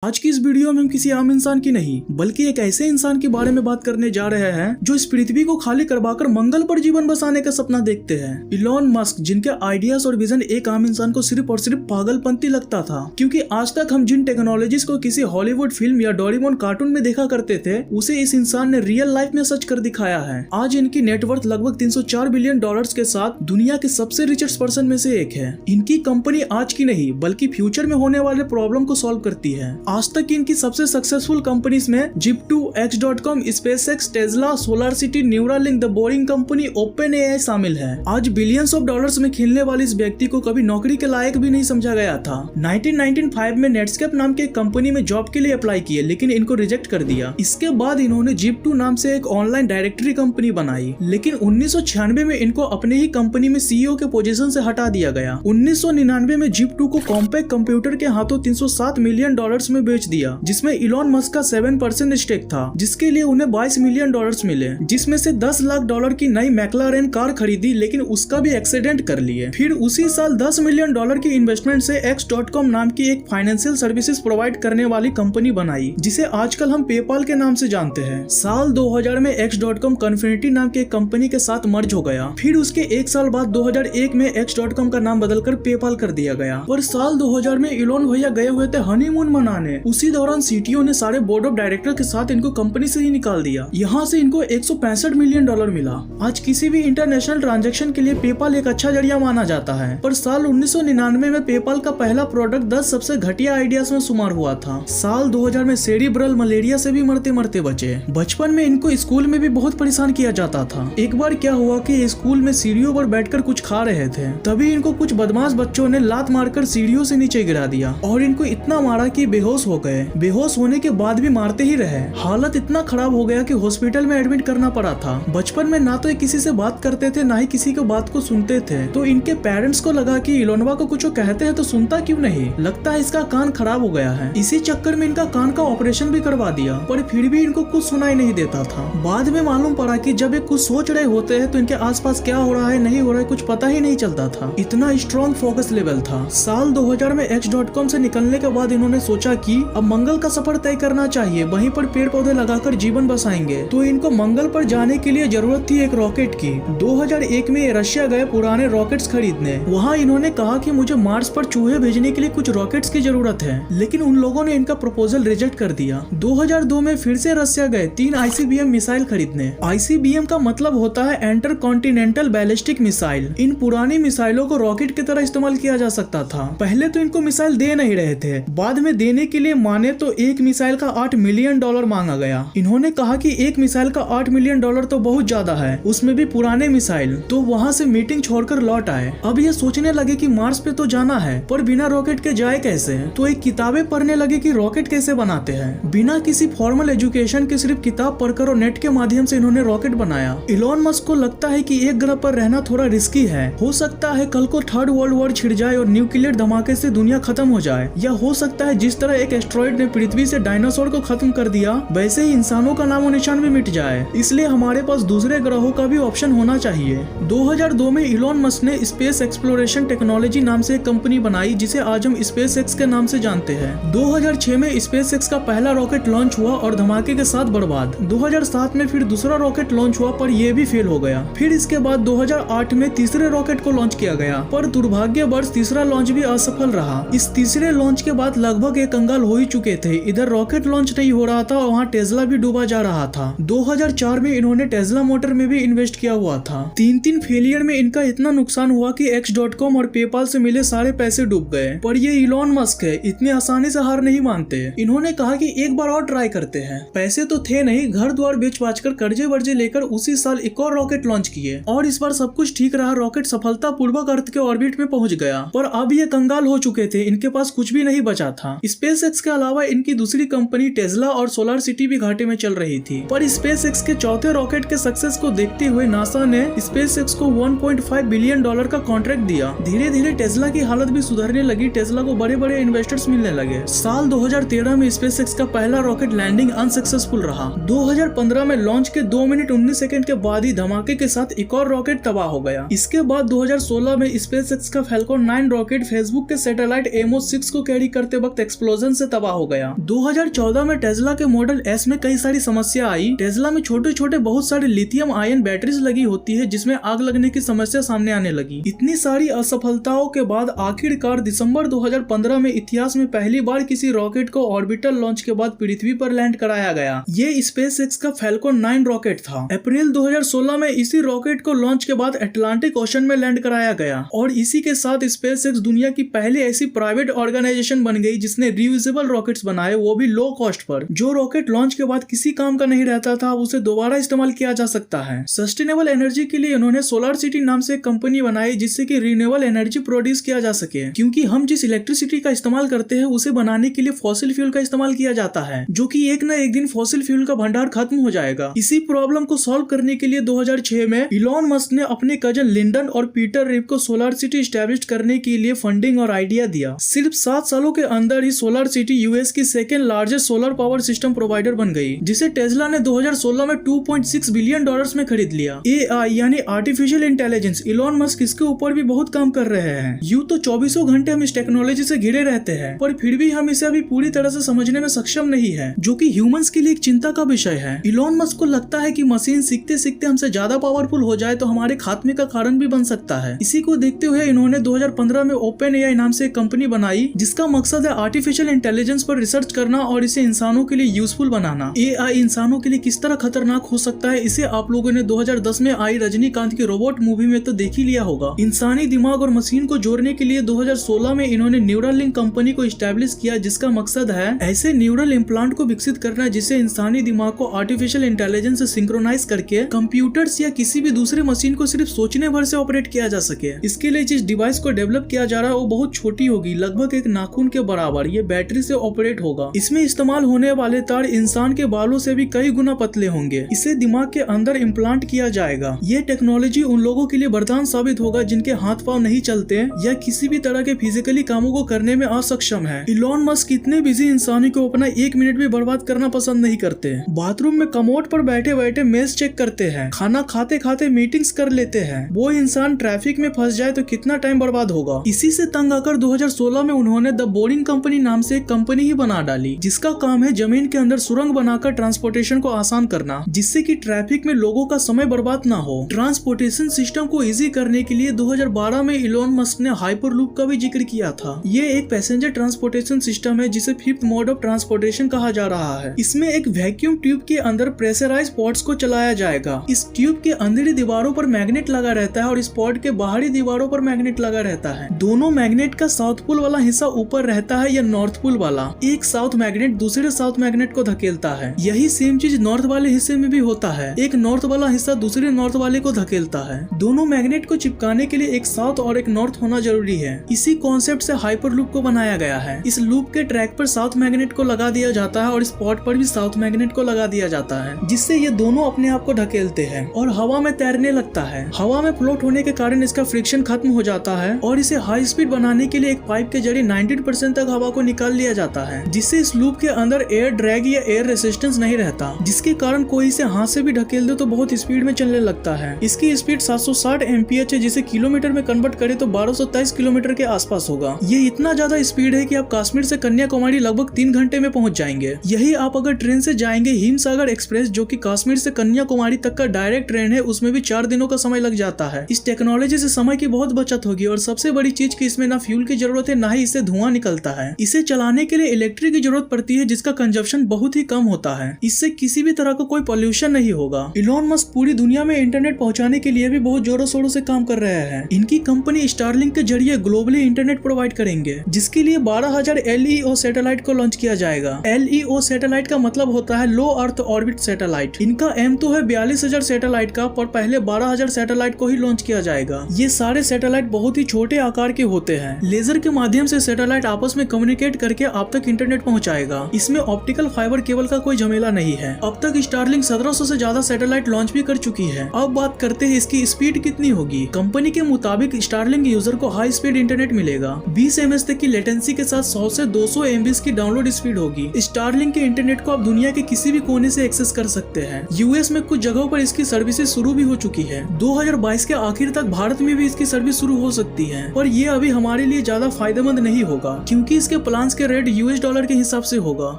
आज की इस वीडियो में हम किसी आम इंसान की नहीं बल्कि एक ऐसे इंसान के बारे में बात करने जा रहे हैं जो इस पृथ्वी को खाली करवाकर मंगल पर जीवन बसाने का सपना देखते हैं। इलॉन मस्क, जिनके आइडियाज और विजन एक आम इंसान को सिर्फ और सिर्फ पागलपंती लगता था, क्योंकि आज तक हम जिन टेक्नोलॉजीज को किसी हॉलीवुड फिल्म या डोरेमोन कार्टून में देखा करते थे, उसे इस इंसान ने रियल लाइफ में सच कर दिखाया है। आज इनकी नेटवर्थ लगभग 304 बिलियन डॉलर्स के साथ दुनिया के सबसे रिचेस्ट पर्सन में से एक है। इनकी कंपनी आज की नहीं बल्कि फ्यूचर में होने वाले प्रॉब्लम को सॉल्व करती है। आज तक इनकी सबसे सक्सेसफुल कंपनीज में Zip2, X.com, SpaceX, Tesla, SolarCity, Neuralink, the boring company, OpenAI शामिल है। आज बिलियंस ऑफ डॉलर्स में खेलने वाले इस व्यक्ति को कभी नौकरी के लायक भी नहीं समझा गया था। 1995 में नेटस्केप नाम के कंपनी में जॉब के लिए अप्लाई किए, लेकिन इनको रिजेक्ट कर दिया। इसके बाद इन्होंने Zip2 नाम से एक ऑनलाइन डायरेक्टरी कंपनी बनाई, लेकिन 1996 में इनको अपने ही कंपनी में CEO के पोजीशन से हटा दिया गया। 1999 में Zip2 को कॉम्पैक्ट कंप्यूटर के हाथों 307 मिलियन डॉलर्स में बेच दिया, जिसमें इलॉन मस्क का 7% स्टेक था, जिसके लिए उन्हें 22 मिलियन डॉलर्स मिले, जिसमें से 10 लाख डॉलर की नई मैक्लारेन कार खरीदी, लेकिन उसका भी एक्सीडेंट कर लिए। फिर उसी साल 10 मिलियन डॉलर की इन्वेस्टमेंट से X.com नाम की एक फाइनेंशियल सर्विसेज प्रोवाइड करने वाली कंपनी बनाई, जिसे आजकल हम पेपाल के नाम से जानते हैं। साल 2000 में X.com कन्फिनिटी नाम की एक कंपनी के साथ मर्ज हो गया। फिर उसके एक साल बाद 2001 में X.com का नाम बदलकर पेपाल कर दिया गया। और साल 2000 में इलॉन भैया गए हुए थे हनीमून मनाने। उसी दौरान सीटीओ ने सारे बोर्ड ऑफ डायरेक्टर के साथ इनको कंपनी से ही निकाल दिया। यहाँ से इनको 165 मिलियन डॉलर मिला। आज किसी भी इंटरनेशनल ट्रांजैक्शन के लिए पेपाल एक अच्छा जरिया माना जाता है, पर साल 1999 में पेपाल का पहला प्रोडक्ट 10 सबसे घटिया आइडियाज में शुमार हुआ था। साल 2000 में सेरिब्रल मलेरिया से भी मरते मरते बचे। बचपन में इनको स्कूल में भी बहुत परेशान किया जाता था। एक बार क्या हुआ कि स्कूल में सीढ़ियों पर बैठकर कुछ खा रहे थे, तभी इनको कुछ बदमाश बच्चों ने लात मारकर सीढ़ियों से नीचे गिरा दिया और इनको इतना मारा कि बेहोश हो गए। बेहोश होने के बाद भी मारते ही रहे। हालत इतना खराब हो गया कि हॉस्पिटल में एडमिट करना पड़ा था। बचपन में ना तो किसी से बात करते थे, ना ही किसी की बात को सुनते थे। तो इनके पेरेंट्स को लगा कि इलोनवा को कुछ कहते हैं तो सुनता क्यों नहीं, लगता है इसका कान खराब हो गया है। इसी चक्कर में इनका कान का ऑपरेशन भी करवा दिया, पर फिर भी इनको कुछ सुनाई नहीं देता था। बाद में मालूम पड़ा कि जब ये कुछ सोच रहे होते हैं तो इनके आसपास क्या हो रहा है, नहीं हो रहा है, कुछ पता ही नहीं चलता था। इतना स्ट्रॉन्ग फोकस लेवल था। साल 2000 में X.com से निकलने के बाद इन्होंने सोचा कि अब मंगल का सफर तय करना चाहिए, वहीं पर पेड़ पौधे लगाकर जीवन बसाएंगे। तो इनको मंगल पर जाने के लिए जरूरत थी एक रॉकेट की। 2001 में ये रशिया गए पुराने रॉकेट्स खरीदने। वहाँ इन्होंने कहा कि मुझे मार्स पर चूहे भेजने के लिए कुछ रॉकेट्स की जरूरत है, लेकिन उन लोगों ने इनका प्रपोजल रिजेक्ट कर दिया। 2002 में फिर से रशिया गए 3 ICBM मिसाइल खरीदने। ICBM का मतलब होता है इंटर कॉन्टिनेंटल बैलिस्टिक मिसाइल। इन पुरानी मिसाइलों को रॉकेट की तरह इस्तेमाल किया जा सकता था। पहले तो इनको मिसाइल दे नहीं रहे थे, बाद में देने के लिए माने तो एक मिसाइल का 8 मिलियन डॉलर मांगा गया। इन्होंने कहा कि एक मिसाइल का 8 मिलियन डॉलर तो बहुत ज्यादा है, उसमें भी पुराने मिसाइल। तो वहाँ से मीटिंग छोड़कर लौट आए। अब ये सोचने लगे कि मार्स पे तो जाना है, पर बिना रॉकेट के जाए कैसे। तो एक किताबें पढ़ने लगे कि रॉकेट कैसे बनाते हैं। बिना किसी फॉर्मल एजुकेशन के सिर्फ किताब पढ़कर और नेट के माध्यम से इन्होंने रॉकेट बनाया। इलॉन मस्क को लगता है कि एक ग्रह पर रहना थोड़ा रिस्की है। हो सकता है कल को 3rd वर्ल्ड वॉर छिड़ जाए और न्यूक्लियर धमाके से दुनिया खत्म हो जाए, या हो सकता है जिस तरह एक एस्ट्रॉइड ने पृथ्वी से डायनासोर को खत्म कर दिया, वैसे ही इंसानों का नामो निशान भी मिट जाए। इसलिए हमारे पास दूसरे ग्रहों का भी ऑप्शन होना चाहिए। 2002 में इलॉन मस्क ने स्पेस एक्सप्लोरेशन टेक्नोलॉजी नाम से एक कंपनी बनाई, जिसे आज हम SpaceX के नाम से जानते हैं। 2006 में SpaceX का पहला रॉकेट लॉन्च हुआ और धमाके के साथ बर्बाद। 2007 में फिर दूसरा रॉकेट लॉन्च हुआ, पर यह भी फेल हो गया। फिर इसके बाद 2008 में तीसरे रॉकेट को लॉन्च किया गया, पर दुर्भाग्यवश तीसरा लॉन्च भी असफल रहा। इस तीसरे लॉन्च के बाद लगभग एक कंगाल हो ही चुके थे। इधर रॉकेट लॉन्च नहीं हो रहा था और वहाँ टेस्ला भी डूबा जा रहा था। 2004 में इन्होंने टेस्ला मोटर में भी इन्वेस्ट किया हुआ था। 3 फेलियर में इनका इतना नुकसान हुआ कि X.com और पेपाल से मिले सारे पैसे डूब गए। पर ये इलॉन मस्क है, इतनी आसानी से हार नहीं मानते। इन्होंने कहा कि एक बार और ट्राई करते हैं। पैसे तो थे नहीं, घर द्वार बेच बाच कर कर्जे वर्जे लेकर उसी साल एक और रॉकेट लॉन्च किए और इस बार सब कुछ ठीक रहा। रॉकेट सफलता पूर्वक अर्थ के ऑर्बिट में पहुंच गया, पर अब ये कंगाल हो चुके थे, इनके पास कुछ भी नहीं बचा था। SpaceX के अलावा इनकी दूसरी कंपनी टेस्ला और SolarCity भी घाटे में चल रही थी। पर SpaceX के चौथे रॉकेट के सक्सेस को देखते हुए नासा ने SpaceX को 1.5 बिलियन डॉलर का कॉन्ट्रैक्ट दिया। धीरे धीरे टेस्ला की हालत भी सुधरने लगी। टेस्ला को बड़े बड़े इन्वेस्टर्स मिलने लगे। साल 2013 में SpaceX का पहला रॉकेट लैंडिंग अनसक्सेसफुल रहा। 2015 में लॉन्च के 2 मिनट 19 सेकंड के बाद ही धमाके के साथ एक और रॉकेट तबाह हो गया। इसके बाद 2016 में SpaceX का Falcon 9 रॉकेट फेसबुक के सैटेलाइट Amos 6 को कैरी करते वक्त एक्सप्लोजन एक्सप्लोजन से तबाह हो गया। 2014 में टेस्ला के मॉडल एस में कई सारी समस्या आई। टेस्ला में छोटे छोटे बहुत सारे लिथियम आयन बैटरीज लगी होती है जिसमें आग लगने की समस्या सामने आने लगी। इतनी सारी असफलताओं के बाद आखिरकार दिसंबर 2015 में इतिहास में पहली बार किसी रॉकेट को ऑर्बिटल लॉन्च के बाद पृथ्वी पर लैंड कराया गया। ये स्पेसएक्स का फैल्कन 9 रॉकेट था। अप्रैल 2016 में इसी रॉकेट को लॉन्च के बाद अटलांटिक ओशन में लैंड कराया गया और इसी के साथ स्पेसएक्स दुनिया की पहली ऐसी प्राइवेट ऑर्गेनाइजेशन बन गई जिसने रियूजेबल रॉकेट्स बनाए, वो भी लो कॉस्ट पर। जो रॉकेट लॉन्च के बाद किसी काम का नहीं रहता था उसे दोबारा इस्तेमाल किया जा सकता है। सस्टेनेबल एनर्जी के लिए उन्होंने सोलर सिटी नाम से एक कंपनी बनाई जिससे कि रिन्यूएबल एनर्जी प्रोड्यूस किया जा सके, क्योंकि हम जिस इलेक्ट्रिसिटी का इस्तेमाल करते हैं उसे बनाने के लिए फॉसिल फ्यूल का इस्तेमाल किया जाता है, जो कि एक न एक दिन फॉसिल फ्यूल का भंडार खत्म हो जाएगा। इसी प्रॉब्लम को सॉल्व करने के लिए 2006 में इलॉन मस्क ने अपने कजन लिंडन और पीटर रिप को सोलर सिटी स्टैब्लिश करने के लिए फंडिंग और आइडिया दिया। सिर्फ 7 सालों के अंदर ही सोलर सिटी यूएस की second largest solar power system provider बन गई, जिसे टेस्ला ने 2016 में $2.6 बिलियन में खरीद लिया। एआई यानी आर्टिफिशियल इंटेलिजेंस, इलॉन मस्क इसके ऊपर भी बहुत काम कर रहे हैं। यूं तो 24 घंटे हम इस टेक्नोलॉजी से घिरे रहते हैं, पर फिर भी हम इसे अभी पूरी तरह से समझने में सक्षम नहीं है, जो कि ह्यूमंस के लिए एक चिंता का विषय है। इलॉन मस्क को लगता है कि मशीन सीखते सीखते हमसे ज्यादा पावरफुल हो जाए तो हमारे खात्मे का कारण भी बन सकता है। इसी को देखते हुए इन्होंने 2015 में ओपन एआई नाम से एक कंपनी बनाई जिसका मकसद है आर्टिफिशियल इंटेलिजेंस पर रिसर्च करना और इसे इंसानों के लिए यूजफुल बनाना। एआई इंसानों के लिए किस तरह खतरनाक हो सकता है इसे आप लोगों ने 2010 में आई रजनीकांत की रोबोट मूवी में तो देख ही लिया होगा। इंसानी दिमाग और मशीन को जोड़ने के लिए 2016 में इन्होंने न्यूरल लिंक कंपनी को स्टैब्लिश किया, जिसका मकसद है ऐसे न्यूरल इम्प्लांट को विकसित करना जिससे इंसानी दिमाग को आर्टिफिशियल इंटेलिजेंस से सिंक्रोनाइज करके कंप्यूटर्स या किसी भी दूसरे मशीन को सिर्फ सोचने भर से ऑपरेट किया जा सके। इसके लिए जिस डिवाइस को डेवलप किया जा रहा है वो बहुत छोटी होगी, लगभग एक नाखून के बराबर। ये बैटरी से ऑपरेट होगा। इसमें इस्तेमाल होने वाले तार इंसान के बालों से भी कई गुना पतले होंगे। इसे दिमाग के अंदर इम्प्लांट किया जाएगा। ये टेक्नोलॉजी उन लोगों के लिए वरदान साबित होगा जिनके हाथ पांव नहीं चलते या किसी भी तरह के फिजिकली कामों को करने में असक्षम है। इलॉन मस्क इतने बिजी इंसानों को अपना 1 मिनट भी बर्बाद करना पसंद नहीं करते। बाथरूम में कमोड पर बैठे बैठे मेज चेक करते हैं, खाना खाते खाते मीटिंग्स कर लेते हैं। वो इंसान ट्रैफिक में फंस जाए तो कितना टाइम बर्बाद होगा। इसी से तंग आकर 2016 में उन्होंने द बोरिंग कंपनी नाम से एक कंपनी ही बना डाली, जिसका काम है जमीन के अंदर सुरंग बनाकर ट्रांसपोर्टेशन को आसान करना, जिससे कि ट्रैफिक में लोगों का समय बर्बाद ना हो। ट्रांसपोर्टेशन सिस्टम को इजी करने के लिए 2012 में इलॉन मस्क ने हाइपरलूप का भी जिक्र किया था। ये एक पैसेंजर ट्रांसपोर्टेशन सिस्टम है जिसे 5th मोड ऑफ ट्रांसपोर्टेशन कहा जा रहा है। इसमें एक वैक्यूम ट्यूब के अंदर प्रेशराइज पॉड्स को चलाया जाएगा। इस ट्यूब के अंदरूनी दीवारों पर मैग्नेट लगा रहता है और इस पॉड के बाहरी दीवारों पर मैग्नेट लगा रहता है। दोनों मैग्नेट का साउथ पोल वाला हिस्सा ऊपर रहता है या नॉर्थ पोल वाला। एक साउथ मैग्नेट दूसरे साउथ मैग्नेट को धकेलता है। यही सेम चीज नॉर्थ वाले हिस्से में भी होता है। एक नॉर्थ वाला हिस्सा दूसरे नॉर्थ वाले को धकेलता है। दोनों मैग्नेट को चिपकाने के लिए एक साउथ और एक नॉर्थ होना जरूरी है। इसी कॉन्सेप्ट से हाइपर लूप को बनाया गया है। इस लूप के ट्रैक पर साउथ मैग्नेट को लगा दिया जाता है और इस पॉड पर भी साउथ मैग्नेट को लगा दिया जाता है, जिससे ये दोनों अपने आप को ढकेलते हैं और हवा में तैरने लगता है। हवा में फ्लोट होने के कारण इसका फ्रिक्शन खत्म हो जाता है और इसे हाई स्पीड बनाने के लिए एक पाइप के जरिए 90% तक हवा को निकाल लिया जाता है, जिससे इस लूप के अंदर एयर ड्रैग या एयर रेसिस्टेंस नहीं रहता, जिसके कारण कोई इसे हाथ से भी ढकेल दे तो बहुत स्पीड में चलने लगता है। इसकी स्पीड 760 एमपीएच है, जिसे किलोमीटर में कन्वर्ट करे तो 1223 किलोमीटर के आसपास होगा। ये इतना ज्यादा स्पीड है कि आप कश्मीर से कन्याकुमारी लगभग 3 घंटे में पहुंच जाएंगे। यही आप अगर ट्रेन से जाएंगे हिमसागर एक्सप्रेस, जो कि कश्मीर से कन्याकुमारी तक का डायरेक्ट ट्रेन है, उसमें भी 4 दिनों का समय लग जाता है। इस टेक्नोलॉजी से समय की बहुत बचत होगी और सबसे बड़ी चीज कि इसमें ना फ्यूल की जरूरत है ना ही इससे धुआं निकलता है। इसे चलाने के लिए इलेक्ट्रिक की जरूरत पड़ती है, जिसका कंजप्शन बहुत ही कम होता है। इससे किसी भी तरह का कोई पॉल्यूशन नहीं होगा। इलॉन मस्क पूरी दुनिया में इंटरनेट पहुंचाने के लिए भी बहुत जोरों शोरों से काम कर रहे हैं। इनकी कंपनी स्टारलिंक के जरिए ग्लोबली इंटरनेट प्रोवाइड करेंगे, जिसके लिए 12,000 LEO सैटेलाइट को लॉन्च किया जाएगा। LEO सैटेलाइट का मतलब होता है लो अर्थ ऑर्बिट सैटेलाइट। इनका एम तो है 42,000 सैटेलाइट का, पर पहले 12,000 सैटेलाइट को ही लॉन्च किया जाएगा। ये सारे सैटेलाइट बहुत ही छोटे आकार के होते हैं। लेजर के माध्यम से सैटेलाइट आपस में कम्युनिकेट करके आप तक इंटरनेट पहुंचाएगा। इसमें ऑप्टिकल फाइबर केबल का कोई झमेला नहीं है। अब तक स्टारलिंक 1700 से ज्यादा सैटेलाइट लॉन्च भी कर चुकी है। अब बात करते हैं इसकी स्पीड कितनी होगी। कंपनी के मुताबिक स्टारलिंक यूजर को हाई स्पीड इंटरनेट मिलेगा। 20 ms तक की लेटेंसी के साथ 100 से 200 MB की डाउनलोड स्पीड होगी। स्टारलिंक के इंटरनेट को आप दुनिया के किसी भी कोने से एक्सेस कर सकते हैं। यूएस में कुछ जगहों पर इसकी सर्विसेज शुरू भी हो चुकी है। 2022 के आखिर तक भारत में भी इसकी सर्विस शुरू हो सकती है, पर ये अभी हमारे लिए ज्यादा फायदेमंद नहीं होगा, क्योंकि इसके प्लान्स जिसके रेट यूएस डॉलर के हिसाब से होगा।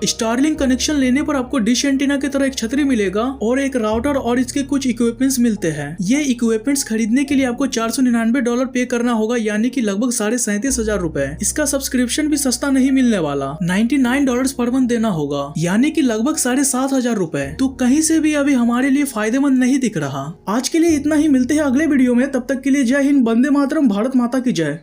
स्टारलिंक कनेक्शन लेने पर आपको डिश एंटीना की तरह एक छतरी मिलेगा और एक राउटर और इसके कुछ इक्विपमेंट्स मिलते हैं। ये इक्विपमेंट्स खरीदने के लिए आपको $499 पे करना होगा, यानी कि लगभग $37,500 रुपए। इसका सब्सक्रिप्शन भी सस्ता नहीं मिलने वाला, $99 पर मंथ देना होगा, यानी कि लगभग $7,500 रुपए। तो कहीं से भी अभी हमारे लिए फायदेमंद नहीं दिख रहा। आज के लिए इतना ही, मिलते हैं अगले वीडियो में। तब तक के लिए जय हिंद, वंदे मातरम, भारत माता की जय।